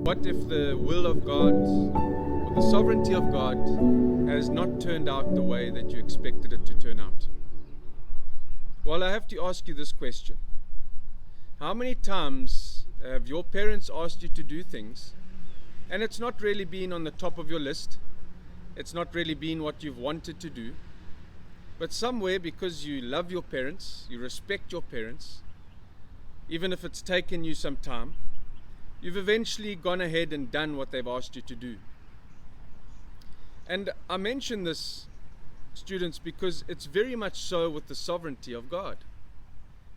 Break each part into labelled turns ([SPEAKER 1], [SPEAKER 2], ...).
[SPEAKER 1] What if the will of God or the sovereignty of God has not turned out the way that you expected it to turn out? Well, I have to ask you this question. How many times have your parents asked you to do things and it's not really been on the top of your list? It's not really been what you've wanted to do. But somewhere, because you love your parents, you respect your parents, even if it's taken you some time, you've eventually gone ahead and done what they've asked you to do. And I mention this, students, because it's very much so with the sovereignty of God.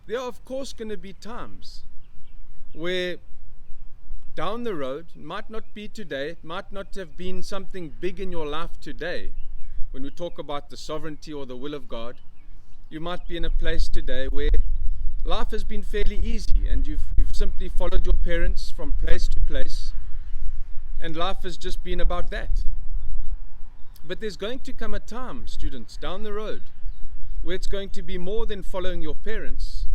[SPEAKER 1] There are, of course, going to be times where down the road, it might not be today, it might not have been something big in your life today. When we talk about the sovereignty or the will of God, you might be in a place today where life has been fairly easy and you've simply followed your parents from place to place, and life has just been about that. But there's going to come a time, students, down the road where it's going to be more than following your parents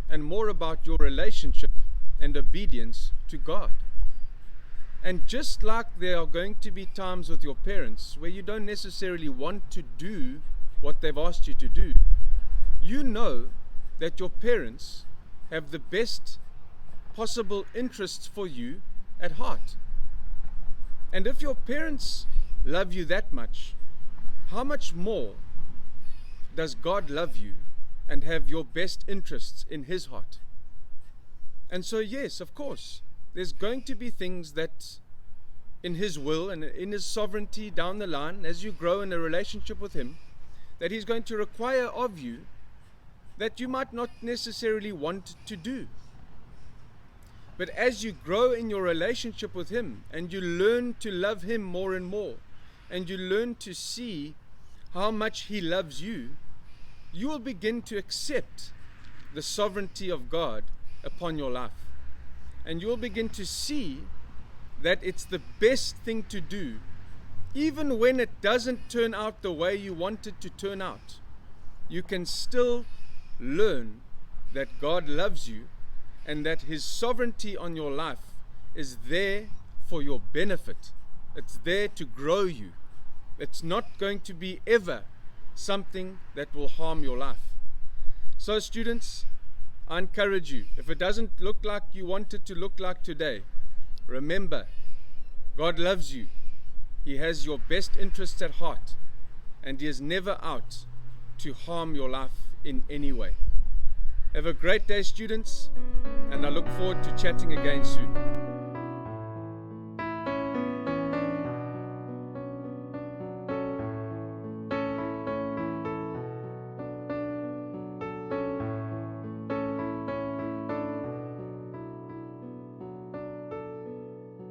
[SPEAKER 1] and more about your relationship and obedience to God. And just like there are going to be times with your parents where you don't necessarily want to do what they've asked you to do, you know that your parents have the best possible interests for you at heart. And if your parents love you that much, how much more does God love you and have your best interests in His heart? And so, yes, of course, there's going to be things that in His will and in His sovereignty down the line, as you grow in a relationship with Him, that He's going to require of you that you might not necessarily want to do. But as you grow in your relationship with Him and you learn to love Him more and more, and you learn to see how much He loves you, you will begin to accept the sovereignty of God upon your life. And you'll begin to see that it's the best thing to do, even when it doesn't turn out the way you want it to turn out. You can still learn that God loves you and that His sovereignty on your life is there for your benefit. It's there to grow you. It's not going to be ever something that will harm your life. So, students, I encourage you, if it doesn't look like you want it to look like today, remember, God loves you. He has your best interests at heart, and He is never out to harm your life in any way. Have a great day, students, and I look forward to chatting again soon.